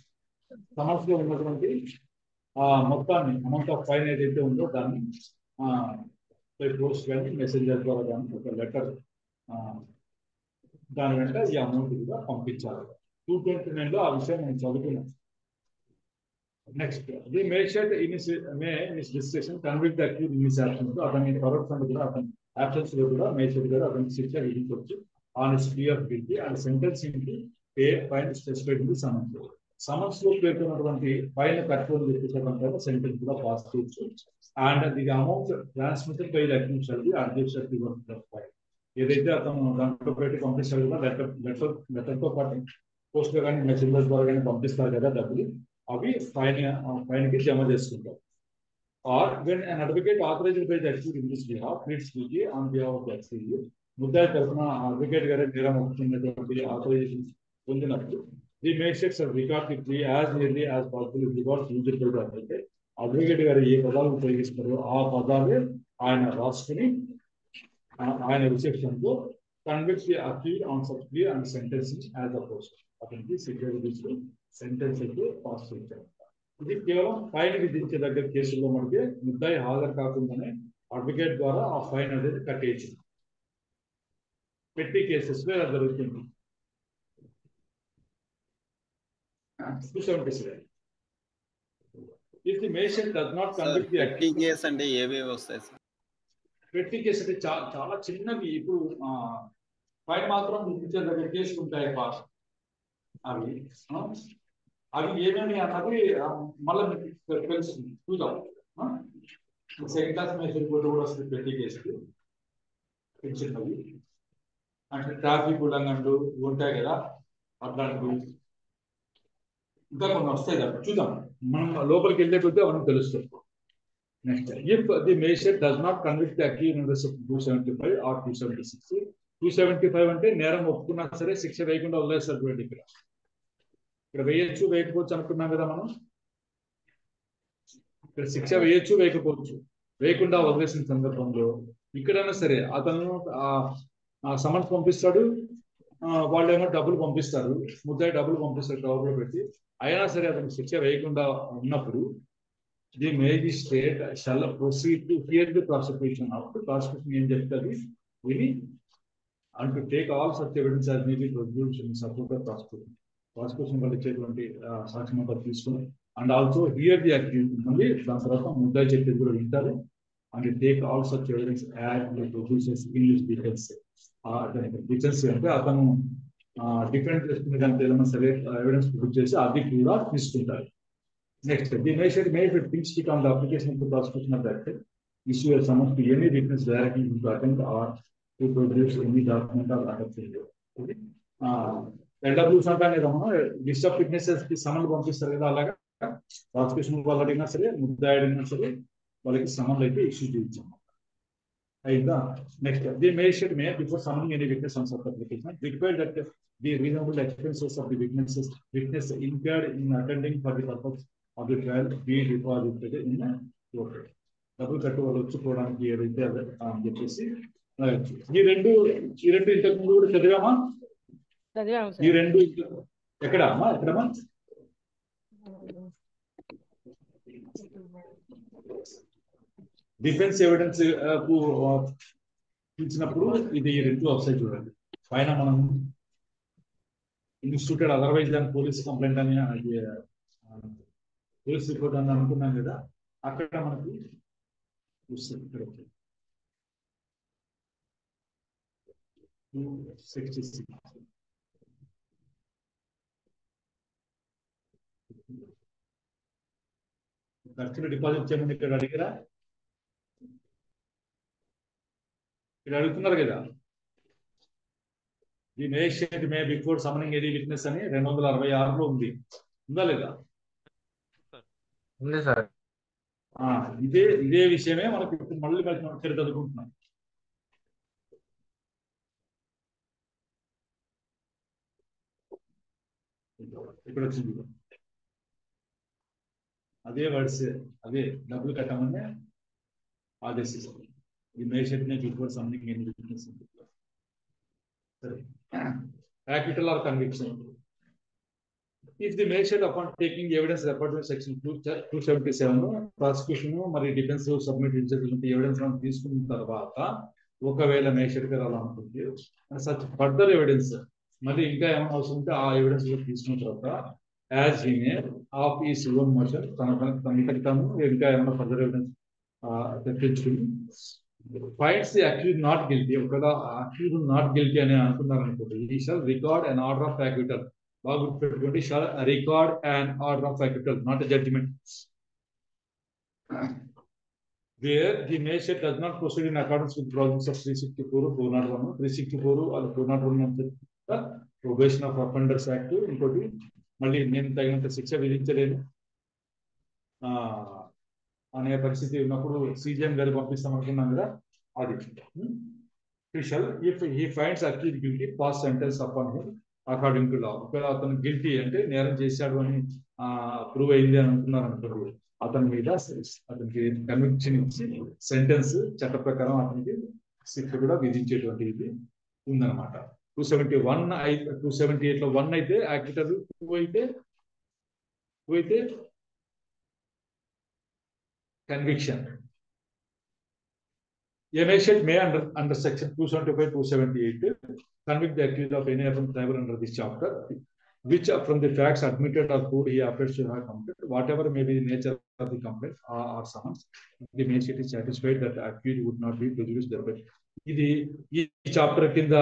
Summons లో ఉన్నటువంటి మొత్తాన్ని amount of fine ఏదైతే ఉందో దాన్ని బై పోస్ట్ కానీ messenger ద్వారా కానీ ఒక లెటర్ దాని వెంట ఈ అమౌంట్ కూడా పంపించాలి. 229లో ఆ విషయం నేను చదువుకున్నాను. Next the magistrate in his description convict the accused in his absence. అతని పరోక్షంగా కూడా అతని అబ్సెన్స్ లో కూడా మేజిస్ట్రేట్ గారు అతనికి శిక్ష విధించవచ్చు on his plea of guilty and sentencing to pay fine specified in the summons. Summons లో పేర్కొన్నటువంటి ఫైన్ కట్టుకొని చెప్పేసే సెంటెన్స్ కూడా పాస్ చేయొచ్చు. And the amount transmitted by the accused shall be adjusted to the fine. ఏదైతే అతను దాంట్లో పెట్టి పంపిస్తాడు కదా, లెటర్తో పాటు పోస్ట్ లో కానీ మెసేంజర్ ద్వారా కానీ పంపిస్తారు కదా డబ్బులు, అవి ఫైన్ కి జమ చేసుకుంటారు. Or when an advocate authorised by the accused in this behalf pleads guilty on behalf of the accused. ముద్దాయి తరఫున అడ్వకేట్ గారి నేరం ఒప్పుకున్నటువంటి ఆథరైజేషన్ పొందినప్పుడు the magistrate shall record the plea as nearly as possible in records used by the advocate. Advocate గారు ఏ పదాలు ఉపయోగిస్తారో ఆ పదాలే ఆయన రాసుకుని ఆయన రిసెప్షన్ తో convict the accused on such plea and sentencing as oppose. అతనికి శిక్ష విధించి సెంటెన్స్ అయితే పాస్ చేయించారు. ఇది కేవలం ఫైన్ విధించే దగ్గర కేసుల్లో మనకి ముద్దాయి హాజరు కాకుండానే అడ్వకేట్ ద్వారా ఆ ఫైన్ అనేది కట్టేయచ్చు. పెట్టి కేసెస్ లో ఇలా జరుగుతుంది. 277 if the magistrate does not convict the పెట్టి కేసు అంటే ఏవేవి వస్తాయి సార్? పెట్టి కేసు అంటే చాలా చిన్నవి. ఇప్పుడు ఫైన్ మాత్రం విధించే దగ్గర కేసులు ఉంటాయి పాస్. అవి ఏమేమి అన్నది మళ్ళీ మీకు తెలుస్తుంది, చూద్దాం. సెకండ్ క్లాస్ మేజిస్ట్రేట్ కోర్టు కూడా వస్తుంది పెట్టి కేసుకి. చిన్నవి అంటే ట్రాఫిక్ ఉల్లంఘనలు ఉంటాయి కదా, అట్లాంటివి ఇంకా కొన్ని వస్తాయి కదా, చూద్దాం. మనం లోపలికి వెళ్ళే కొద్దీ మనకు తెలుస్తుంది. Next, if the magistrate does not convict the accused under section 275 or 276 275 అంటే నేరం ఒప్పుకున్నా సరే శిక్ష వేయకుండా వదిలేస్తారు చూడండి. ఇక్కడ వేయచ్చు వేయకపోవచ్చు అనుకున్నాం కదా మనం. ఇక్కడ శిక్ష వేయచ్చు వేయకపోవచ్చు, వేయకుండా వదిలేసిన సందర్భంలో ఇక్కడైనా సరే అతను ఆ సమన్స్ పంపిస్తాడు, వాళ్ళు ఏమో డబ్బులు పంపిస్తారు, ముద్దాయి డబ్బులు పంపిస్తారు కవర్లో పెట్టి. అయినా సరే అతను శిక్ష వేయకుండా ఉన్నప్పుడు the magistrate shall proceed to hear the prosecution. అప్పుడు ప్రాసిక్యూషన్ ఏం చెప్తుంది, విని and to take all such evidence as may be produced in support of prosecution. Prosecution వాళ్ళు ఇచ్చేటువంటి సాక్ష్యం తీసుకుని and also here the accused. మళ్ళీ దాని తర్వాత ముద్దాయి చెప్పేది కూడా వింటారు. And take all such evidence as produces in this defence. Defence అంటే అతను డిఫెండ్ చేసుకునే దానికి ఏదైనా సరే ఎవిడెన్స్ ప్రొడ్యూస్ చేసి అది కూడా తీసుకుంటారు. Next, the magistrate May things stick on the application of the prosecution of that issue a summons to any witness directly to attend or to produce any document or other thing. LWs అంటే list of witnesses కి సమన్లు పంపిస్తారు కదా, అలాగా prosecution వాళ్ళు అడిగినా సరే ముద్దాయి అడిగినా సరే వాళ్ళకి సమన్లు అయితే ఇష్యూ చేయించాము. అయిందా? Next, the magistrate May before సమ్మనింగ్ any witness on such application require that the reasonable expenses of the witness incurred in attending for the purpose of the trial B deposited in court. డబ్బులు కట్టు వాళ్ళు వచ్చుకోవడానికి ఏదైతే అదే అని చెప్పేసి ఈ రెండు ఇంతకు ముందు కూడా చదివామా? ఈ రెండు ఎక్కడమ్మా డిఫెన్స్ ఎవిడెన్స్ ఇచ్చినప్పుడు ఇది ఈ రెండు వెబ్సైట్ చూడండి. పైన మనం ఇన్స్టిట్యూటెడ్ అదర్వైజ్ దాని పోలీస్ కంప్లైంట్ అని పోలీస్ రిపోర్ట్ అని అనుకున్నాం కదా, అక్కడ మనకి ఇక్కడ 266 ఖర్చులు డిపాజిట్ చేయమని ఇక్కడ అడిగిరా, ఇక్కడ అడుగుతున్నారు కదా. The magistrate May before సమ్మనింగ్ any witness అని 266లో ఉంది, ఉందా లేదా? ఉంది సార్. ఇదే విషయమే మనకి ఇప్పుడు మళ్ళీ ఇక్కడ చదువుకుంటున్నాం. ఇక్కడ వచ్చింది అదే వర్డ్స్, అదే డబ్బులు కట్టమని ఆదేశిస్తాం. ఈ మేజిస్ట్రేట్ మే బిఫోర్ సమ్మనింగ్ ఎనీ విట్నెస్. సరే, యాక్విటల్ are conviction. If the magistrate upon taking evidence referred to section 277 prosecution మరి డిఫెన్స్ సబ్మిట్ చేసినటువంటి ఎవిడెన్స్ తీసుకున్న తర్వాత ఒకవేళ మేజిస్ట్రేట్ గారు అలా అనుకుంటే సచ్ ఫర్దర్ ఎవిడెన్స్ మరి ఇంకా ఏమైనా అవసరం ఉంటే ఆ ఎవిడెన్స్ తీసుకున్న తర్వాత యాజ్ హీ మే ఆఫ్ ఈ ఓన్ మోషన్ తనకి తాను ఇంకా ఏమైనా ఫర్దర్ ఎవిడెన్స్ తెప్పించుకుని finds the accused not guilty. ఒకవేళ అక్యూజ్డ్ నాట్ గిల్టీ అని అనుకున్నారు అనుకోండి, ఈ shall record an order of acquittal. బాగా గుర్తుపెట్టుకోండి, shall record and order of acquittal, not a judgement. Where the magistrate does not proceed in accordance with provisions of 364, 401, 364 అది 401 probation of offenders act. ఇంకోటి మళ్ళీ నేను తగినంత శిక్ష విధించలేను అనే పరిస్థితి ఉన్నప్పుడు సిజిఎం గారు పంపిస్తాం అనుకున్నాం కదా, అది shall if he finds accused guilty pass sentence upon him according to law. ఒకవేళ అతను గిల్టీ అంటే నేరం చేశాడు అని ప్రూవ్ అయింది అని అనుకున్నారు అనుకోండి, అతని మీద అతనికి కన్విక్షన్ ఇచ్చి సెంటెన్స్ చట్ట ప్రకారం అతనికి శిక్ష కూడా విధించేటువంటి ఇది ఉందన్నమాట. 278లో 1 అయితే యాక్విటల్, 2 అయితే conviction. A magistrate may under section 275, 278 convict the accused of any offence liable under this chapter, which from the facts admitted or proved he appears to have committed, whatever may be the nature of the complaint or summons, the magistrate is satisfied that the accused would not be prejudiced thereby. ఇది ఈ chapter కింద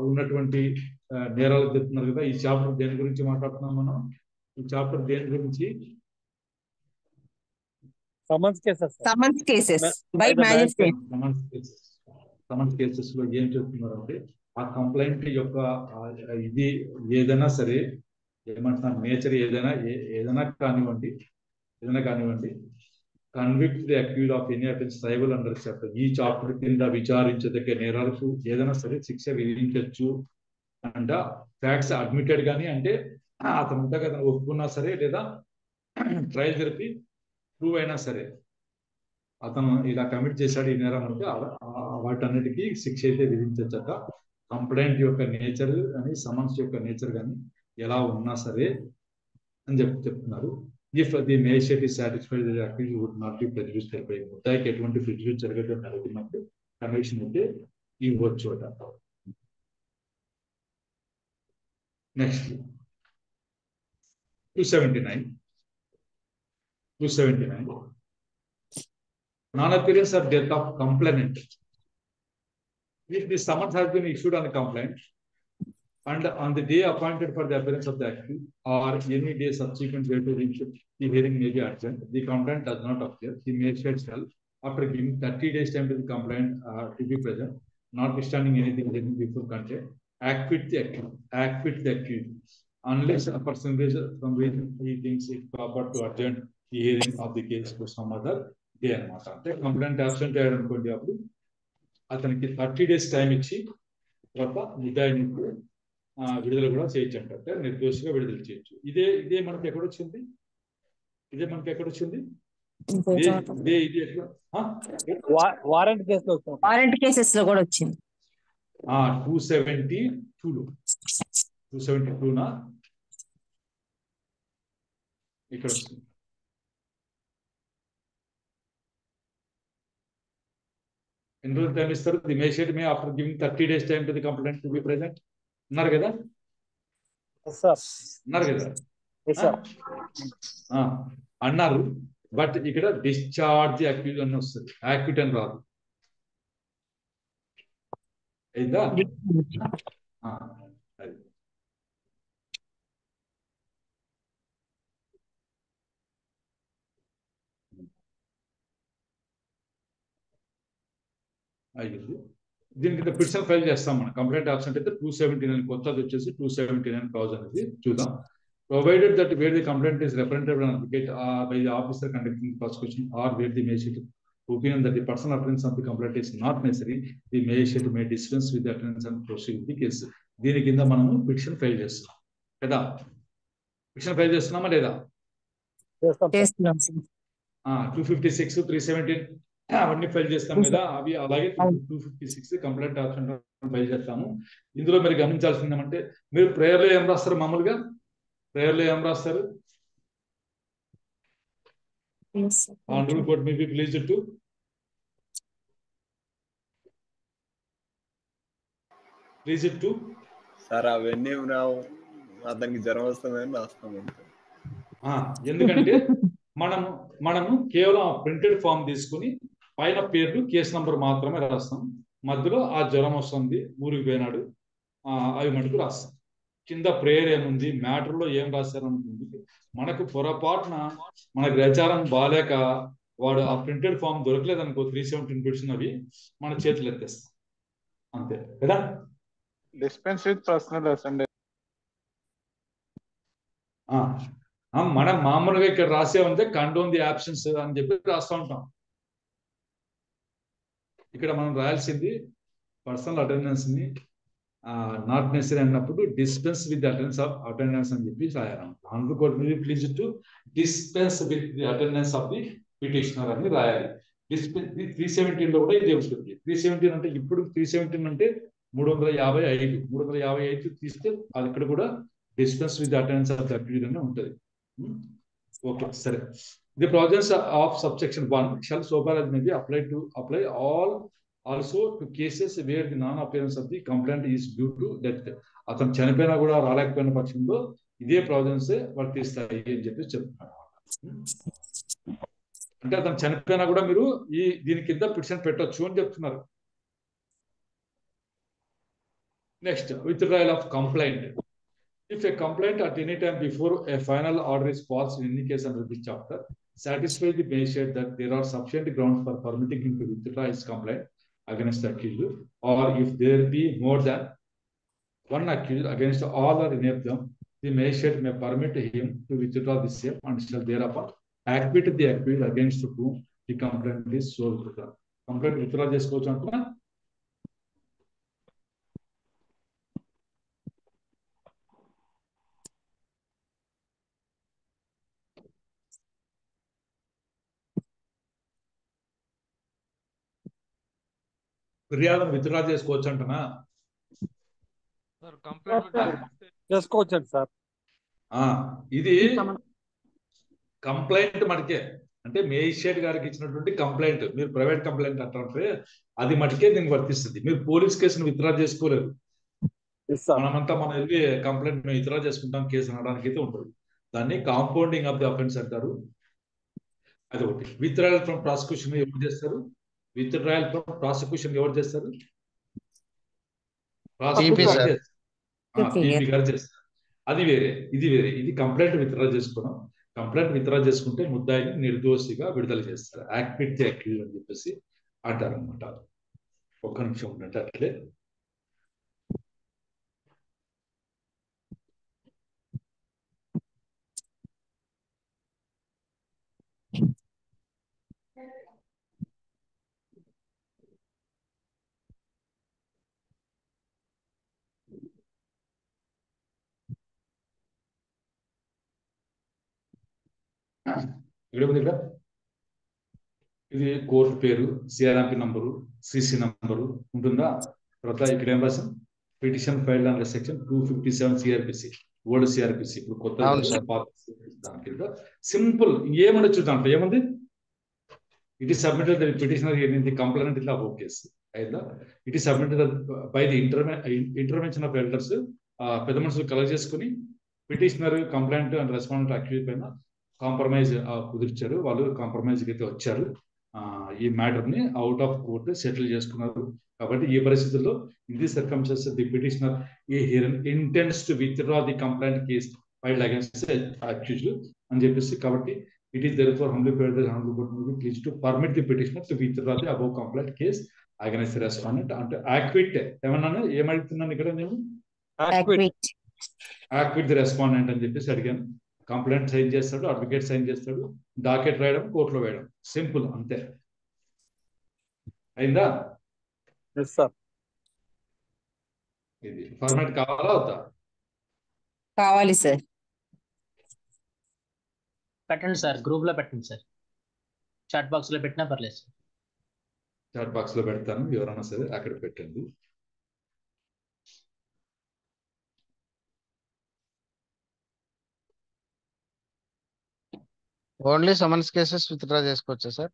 ఉన్నటువంటి నేరాలు చెప్తున్నారు కదా. ఈ chapter దేని గురించి మాట్లాడుతున్నాం మనం? ఈ చాప్టర్ దేని గురించి? Summons cases by magistrate. Summons cases లో ఏం చెప్తున్నారు అంటే ఆ కంప్లైంట్ యొక్క ఇది ఏదైనా సరే ఏమంటున్నారు, నేచర్ ఏదైనా కానివ్వండి convict the accused of any offence tribal under chapter. ఈ చాప్టర్ కింద విచారించదగ్గ నేరాలకు ఏదైనా సరే శిక్ష విధించవచ్చు అంట. ఫ్యాక్ట్స్ అడ్మిటెడ్ కానీ అంటే అతను ఉంటా కదా ఒప్పుకున్నా సరే, లేదా ట్రయల్ జరిపి ప్రూవ్ అయినా సరే అతను ఇలా కమిట్ చేశాడు ఈ నేరం అంటే వాటన్నిటికీ శిక్ష అయితే విధించచ్చట. కంప్లైంట్ యొక్క నేచర్ కానీ సమన్స్ యొక్క నేచర్ కానీ ఎలా ఉన్నా సరే అని చెప్తున్నారు. If the magistrate is satisfied the accused would not be prejudiced by ముద్దాయికి ఎటువంటి ప్రెజుడిస్ జరగడం జరుగుతున్నప్పుడు కన్విక్షన్ అయితే ఇవ్వచ్చు అట. Next 279 non-appearance or death of complainant. If the summons has been issued on the complaint and on the day appointed for the appearance of the accused or any day subsequent to which the hearing may be urgent, the complaint does not appear, the magistrate shall, after giving 30 days time to the complaint to be present, notwithstanding anything before content, acquit the accused unless a person from which he thinks it proper to urgent the hearing of the case to some other day అనమాట. అంటే complaint absent అయ్యాడు అనుకోండి, అప్పుడు అతనికి 30 days time ఇచ్చి తర్వాత ముద్దాయిని విడుదల కూడా చేయొచ్చు అంట. అంటే నిర్దోషిగా విడుదల చేయొచ్చు. ఇదే మనకి ఎక్కడొచ్చింది? వారెంట్ కేసెస్ లో కూడా వచ్చింది. 272 ఇక్కడ వస్తుంది. ఎన్ని రోజులు టైం ఇస్తారు? The magistrate May after giving 30 days time to the complaint to be present అన్నారు కదా. అన్నారు. బట్ ఇక్కడ డిశ్చార్జ్ అక్యూజ్ అని వస్తుంది, యాక్విట్ అని రాదు. అయిందా? అయ్యింది. దీనికి పిటిషన్ ఫైల్ చేస్తాం మనం. కంప్లైంట్ ఆబ్సెంట్ అయితే 279 కొత్తది వచ్చేసి 279 క్లాజ్ అనేది చూద్దాం. Provided that wear the complaint is represented on advocate by the officer conducting prosecution are wear the magistrate opinion that the personal appearance of the complaint is not necessary, the magistrate may dispense with the attendance and proceed with the case. దీని కింద మనము petition file చేస్తున్నాం కదా. Petition file చేస్తున్నామా లేదా? 256, 317 అవన్నీ file చేస్తాం కదా. అవి అలాగే 256 కంప్లైంట్ ఆప్షన్ ఫైల్ చేస్తాము. ఇందులో మీరు గమనించాల్సింది ఏమంటే, మీరు ప్రేయర్లో ఏం రాస్తారు? మామూలుగా ప్రేయర్లో ఏం రాస్తారు? Honorable court may be pleased to sir అవన్నీ అతనికి జ్వరం వస్తుందని రాస్తాం. ఎందుకంటే మనము కేవలం ప్రింటెడ్ ఫామ్ తీసుకుని పైన పేర్లు కేసు నంబర్ మాత్రమే రాస్తాం. మధ్యలో ఆ జ్వరం వస్తుంది, ఊరికి పోయినాడు, అవి మటుకు రాస్తాం. కింద ప్రేయర్ ఏముంది, మ్యాటర్లో ఏం రాశారనుకుంది. మనకు పొరపాటున మన గ్రచారం బాలేక వాడు ఆ ప్రింటెడ్ ఫామ్ దొరకలేదు అనుకో, 317 పిటిషన్ అవి మన చేతులు ఎత్తేస్తాం అంతే కదా. డిస్పెన్స్ విత్ పర్సనల్ అసెంబ్లీ మనం మామూలుగా ఇక్కడ రాసే ఉంటే కండోన్ ది యాబ్సెన్స్ అని చెప్పి రాస్తూ ఉంటాం. ఇక్కడ మనం రాయాల్సింది పర్సనల్ అటెండెన్స్ ని నాట్ నెసరీ అన్నప్పుడు డిస్పెన్స్ విత్ అటెండెన్స్ అని చెప్పి రాయాలి. Honourable court may be pleased to dispense with the attendance of the petitioner అని రాయాలి. 317 లో కూడా ఇదే ఉంటుంది. 317 అంటే ఇప్పుడు 317 అంటే 355 తీస్తే అది ఇక్కడ కూడా dispense with attendance of the accused అని ఉంటుంది. ఓకే, సరే. The provisions of subsection 1 shall so far as may be apply all also to cases where the non appearance of the complaint is due to death. అతను చనిపోయినా కూడా రాలేకపోయిన పక్షంలో ఇదే provisions వర్తిస్తాయి అని చెప్పి చెప్తున్నారు. అంటే అతను చనిపోయినా కూడా మీరు దీని కింద పిటిషన్ పెట్టొచ్చు అని చెప్తున్నారు. Next, withdrawal of complaint. If a complaint at any time before a final order is passed in any case under this chapter satisfies the magistrate that there are sufficient grounds for permitting him to withdraw his complaint against the accused, or if there be more than one accused against all or any of them, the magistrate may permit him to withdraw the same and shall thereupon acquit the accused against whom the complaint is solved. Complaint withdraw చేసుకోవచ్చు అంటున్నా. ఫిర్యాదును withdraw చేసుకోవచ్చు అంటున్నా. చేసుకోవచ్చు sir. ఇది complaint మనకే, అంటే magistrate గారికి ఇచ్చినటువంటి కంప్లైంట్, మీరు ప్రైవేట్ కంప్లైంట్ అంటే అది మటుకే దీనికి వర్తిస్తుంది. మీరు పోలీస్ కేసును విత్డ్రా చేసుకోలేరు. మనమంతా మనం వెళ్ళి కంప్లైంట్ మేము విత్డ్రా చేసుకుంటాం కేసు అనడానికి అయితే ఉంటుంది. దాన్ని కాంపౌండింగ్ ఆఫ్ ది అఫెన్స్ అంటారు. అది ఒకటి. విత్డ్రాయల్ ఫ్రమ్ ప్రాసిక్యూషన్ ఎవరు చేస్తారు? విత్డ్రాయల్ ఫ్రమ్ ప్రాసిక్యూషన్ ఎవరు చేస్తారు? పీపీ గారు చేస్తారు. అది వేరే, ఇది వేరే. ఇది కంప్లైంట్ విత్డ్రా చేసుకున్నాం. కంప్లైంట్ విత్డ్రా చేసుకుంటే ముద్దాయిని నిర్దోషిగా విడుదల చేస్తారు. యాక్విట్ ది అక్యూజ్డ్ అని చెప్పేసి అంటారు అనమాట. ఒక్క నిమిషం ఉందంటే అట్లే. ఇక్కడ ఉంది ఇక్కడ. ఇది కోర్టు పేరు, సిఆర్ఎంపీ నంబరు, సిసి నంబరు ఉంటుందా? తర్వాత ఇక్కడ ఏం రాసాం? Petition filed under section 257 CrPC, old CrPC. ఇప్పుడు కొత్త దాని కింద సింపుల్ ఏమనొచ్చు, దాంట్లో ఏముంది? ఇట్ ఈస్ సబ్మిటెడ్ పిటిషనర్ ఏంటి కంప్లైంట్ ఇట్లా ఓకే అయిందా? It is submitted by the intervention of elders. పెద్ద మనుషులు కలెక్ట్ చేసుకుని petitioner, complaint and respondent accuse పైన కాంప్రమైజ్ కుదిర్చారు. వాళ్ళు కాంప్రమైజ్కి అయితే వచ్చారు. ఈ మ్యాటర్ ని అవుట్ ఆఫ్ కోర్ట్ సెటిల్ చేసుకున్నారు. కాబట్టి ఈ పరిస్థితుల్లో in the circumstances the petitioner ఇంటెండ్స్ to withdraw the complaint case filed against accused అని చెప్పేసి. కాబట్టి it is therefore humbly prayer the honourable court may be please to permit the petitioner to withdraw the above complaint case against the respondent. అంటే యాక్విట్ ఏమన్నాను, ఏమడుగుతున్నాను ఇక్కడ నేను? యాక్విట్ the respondent అని చెప్పేసి అడిగాను. కంప్లైంట్ సైన్ చేస్తాడు, అడ్వకేట్ సైన్ చేస్తాడు, డాకెట్ రాయడం, కోర్టులో వేయడం, సింపుల్ అంతే. అయిందా? ఇది ఫార్మాట్ కావాలా వద్దా? కావాలి సార్. పెట్టండి సార్, గ్రూప్ లో పెట్టండి సార్, చాట్ బాక్స్ లో పెట్టినా పర్లేదు సార్. చాట్ బాక్స్ లో పెడతాను, ఎవరైనా సరే అక్కడ పెట్టండి. ఓన్లీ సమన్స్ కేసెస్ విత్డ్రా చేసుకోవచ్చా సార్?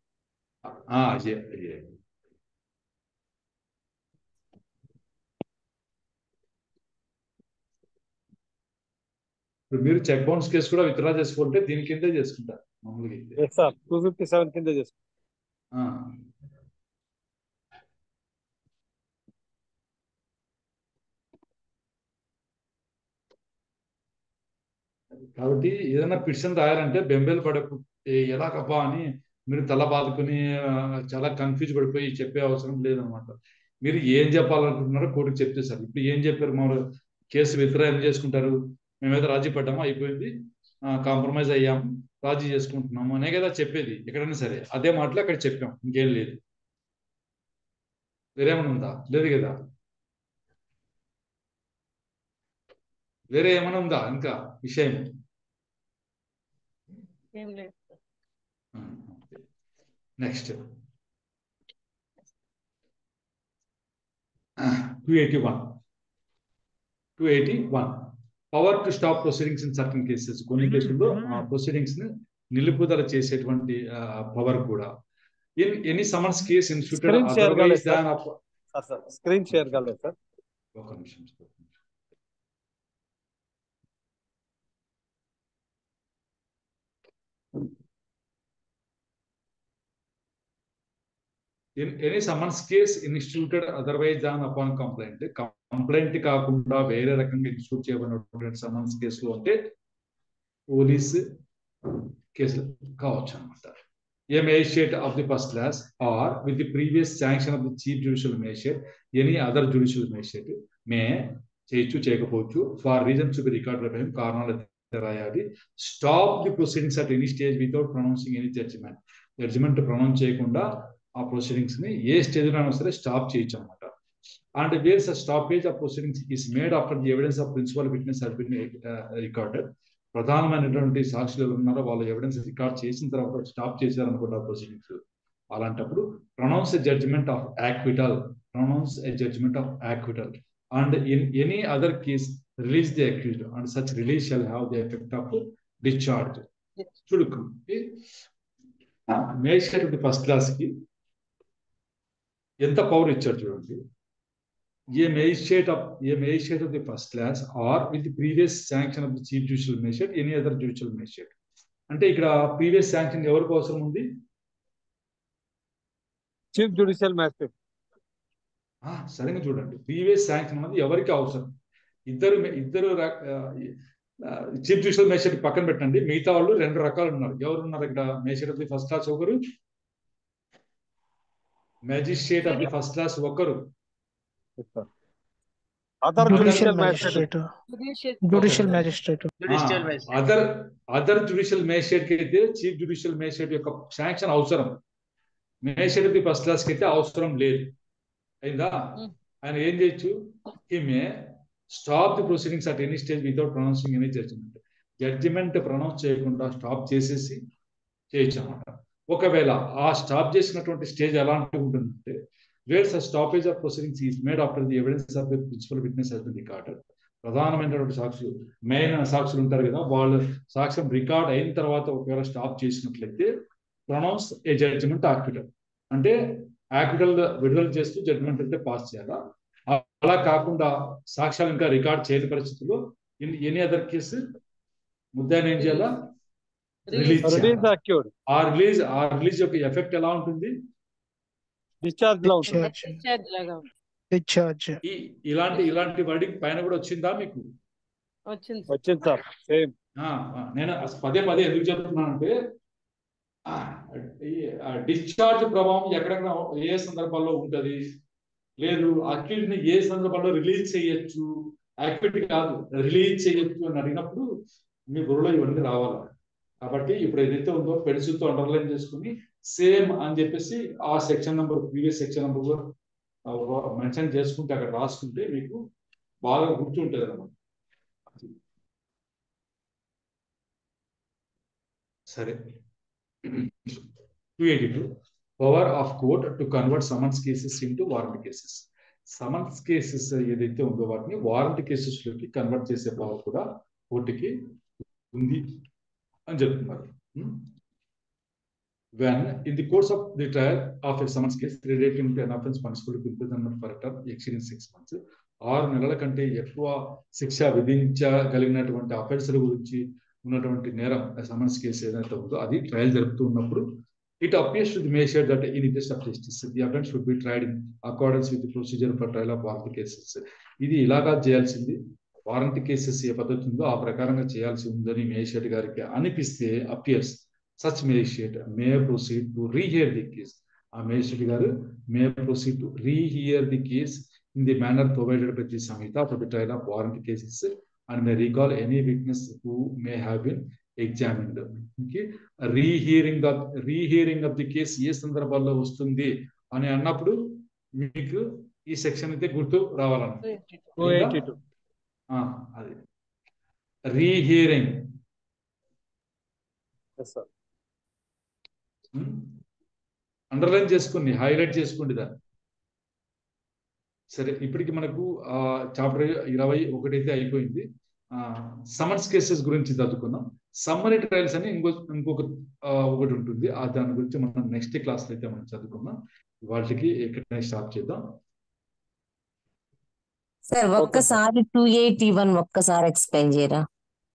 ఇప్పుడు మీరు చెక్ బౌన్స్ కేసు కూడా విత్డ్రా చేసుకుంటే దీని కిందే చేసుకుంటారు మామూలుగా. 257 కింద చేసుకుంటారు. కాబట్టి ఏదైనా పిటిషన్ రాయాలంటే బెంబేలు పడకు, ఎలా కప్పా అని మీరు తల బాదుకుని చాలా కన్ఫ్యూజ్ పడిపోయి చెప్పే అవసరం లేదనమాట. మీరు ఏం చెప్పాలనుకుంటున్నారో కోర్టుకు చెప్తే సార్. ఇప్పుడు ఏం చెప్పారు? మామూలు కేసు విత్డ్రా ఏం చేసుకుంటారు? మేమైతే రాజీ పడ్డాము, అయిపోయింది, కాంప్రమైజ్ అయ్యాము, రాజీ చేసుకుంటున్నాము అనే కదా చెప్పేది ఎక్కడైనా సరే. అదే మాటలు అక్కడ చెప్పాం, ఇంకేం లేదు. వేరేమైనా ఉందా? లేదు కదా. వేరే ఏమైనా ఉందా ఇంకా విషయం? Next 281 power to stop proceedings in certain cases. కొన్ని కేసుల్లో ప్రొసీడింగ్స్ ని నిలుపుదల చేసేటువంటి పవర్ కూడా. In any summons case ఇన్స్టిట్యూటెడ్ otherwise than screen share కాలేదు సార్. ఒక నిమిషం. In any summons case instituted otherwise than upon complaint, complaint కాకుండా వేరే రకంగా ఇన్స్టిట్యూట్ చేయబడినటువంటి సమన్స్ కేసులు అంటే పోలీస్ కేసులు కావచ్చు అనమాట. A magistrate of the first class or with the previous sanction of the chief judicial magistrate any other judicial magistrate may చేయొచ్చు, చేయకపోవచ్చు, for reasons to be recorded by him, కారణాలు రాయాలి. Stop the proceedings at any stage without pronouncing any judgement. Judgement pronounce చేయకుండా ఆ proceedings ని ఏ stage లో అయినా సరే స్టాప్ చేయొచ్చు అనమాట. And where stoppage of proceedings is made after the evidence of principal witness has been recorded. ప్రధానమైనటువంటి సాక్షులు ఎవరు ఉన్నారో వాళ్ళు ఎవిడెన్స్ రికార్డ్ చేసిన తర్వాత స్టాప్ చేశారనుకుంటా ప్రొసీడింగ్స్. అలాంటప్పుడు pronounce a judgement of acquittal, pronounce a judgement of acquittal. And in any other case release the accused and such release shall have the effect of discharge. చూడు, magistrate first class కి ఎంత power ఇచ్చారు చూడండి. ఏ magistrate of the first class or with previous sanction of the chief judicial magistrate any other judicial magistrate. అంటే ఇక్కడ previous sanction ఎవరికి అవసరం ఉంది? Chief judicial magistrate. సరిగ్గా చూడండి, ప్రీవియస్ శాంక్షన్ అనేది ఎవరికి అవసరం? ఇద్దరు చీఫ్ జ్యుడిషియల్ మేజిస్ట్రేట్ పక్కన పెట్టండి, మిగతా వాళ్ళు 2 రకాలు ఉన్నారు. ఎవరు ఉన్నారు ఇక్కడ? Magistrate of the first class ఒకరు, magistrate of the first class ఒకరు, other judicial magistrate. Judicial magistrate other judicial magistrate కి అయితే చీఫ్ జ్యుడిషియల్ మేజిస్ట్రేట్ యొక్క శాంక్షన్ అవసరం. Magistrate of the first class కి అయితే అవసరం లేదు. అయిందా? ఆయన ఏం చేయొచ్చు? He may stop the proceedings at any stage without pronouncing any judgement. Judgement pronounce చేయకుండా స్టాప్ చేసేసి చేయొచ్చు అన్నమాట. ఒకవేళ ఆ స్టాప్ చేసినటువంటి స్టేజ్ ఎలాంటి ఉంటుందంటే, where stoppage of proceedings is made after the evidence of the principal witness has been recorded. ప్రధానమైనటువంటి సాక్షులు, మెయిన్ సాక్షులు ఉంటారు కదా, వాళ్ళు సాక్ష్యం రికార్డ్ అయిన తర్వాత ఒకవేళ స్టాప్ చేసినట్లయితే ప్రొనౌన్స్ ఏ జడ్జిమెంట్ యాక్విటల్. అంటే యాక్విటల్ విడుదల చేస్తూ జడ్జిమెంట్ అయితే పాస్ చేయాలా. అలా కాకుండా సాక్ష్యాలు ఇంకా రికార్డ్ చేయని పరిస్థితుల్లో ఎనీ అదర్ కేసు ముద్దాయిని ఏం చేయాలా? రిలీజ్. ఆ రిలీజ్ యొక్క ఎఫెక్ట్ ఎలా ఉంటుంది? డిశ్చార్జ్. ఇలాంటి వర్డింగ్ పైన కూడా వచ్చిందా మీకు? వచ్చింది సార్. సేమ్. నేను పదే ఎందుకు చెప్తున్నానంటే, డిశ్చార్జ్ ప్రభావం ఎక్కడెక్కడ ఏ సందర్భాల్లో ఉంటది, లేదు అక్యూజ్డ్ ని ఏ సందర్భంలో రిలీజ్ చేయొచ్చు, యాక్టివిటీ కాదు రిలీజ్ చేయొచ్చు అని అడిగినప్పుడు మీ బుర్రలో ఇవన్నీ రావాలి. కాబట్టి ఇప్పుడు ఏదైతే ఉందో పెన్సిల్ తో అండర్లైన్ చేసుకుని సేమ్ అని చెప్పేసి ఆ section number, previous section number mention చేసుకుంటే అక్కడ రాసుకుంటే మీకు బాగా గుర్తుంటుంది అన్నమాట. సరే, 282 power of court to convert summons cases into warrant cases. Summons cases ఏదైతే ఉందో వాటిని వారంట్ కేసెస్ లోకి కన్వర్ట్ చేసే పవర్ కూడా కోర్టుకి ఉంది అని చెప్తున్నారు. When in the course of the trial of a summons case relating to an offence punishable with imprisonment for a term exceeding 6 months, 6 నెలల కంటే ఎక్కువ శిక్ష విధించగలిగినటువంటి అఫెన్సుల గురించి ఉన్నటువంటి నేరం సమన్స్ కేసు ఏదైతే ఉందో అది ట్రయల్ జరుపుతూ ఉన్నప్పుడు it appears to the magistrate that in interest of justice the offence should be tried in accordance with the procedure for trial of warrant cases. ఇది ఇలాగా చేయాల్సింది, వారంట్ కేసెస్ ఏ పద్ధతి ఉందో ఆ ప్రకారంగా చేయాల్సి ఉందని మేజిస్ట్రేట్ గారికి అనిపిస్తే appears such magistrate may proceed to rehear the case. ఆ మేజిస్ట్రేట్ గారు may proceed to rehear the case in the manner provided by the Samhita for the trial of warrant cases and may recall any witness who may have been examined. Rehearing of the case ఏ సందర్భాల్లో వస్తుంది అని అన్నప్పుడు మీకు ఈ section అయితే గుర్తు రావాలన్నమాట. అది రీహియరింగ్. అండర్లైన్ చేసుకోండి, హైలైట్ చేసుకోండి దాన్ని. సరే, ఇప్పటికి మనకు చాప్టర్ 21 అయితే అయిపోయింది. సమన్స్ కేసెస్ గురించి చదువుకున్నాం. సమ్మరీ ట్రయల్స్ అని ఒకటి ఉంటుంది, దాని గురించి మనం నెక్స్ట్ క్లాస్ లో అయితే మనం చదువుకున్నాం. వాటికి ఎక్కడైనా స్టాప్ చేద్దాం. సార్ ఒక్కసారి 281 ఒక్కసారి ఎక్స్ప్లెయిన్ చేయరా?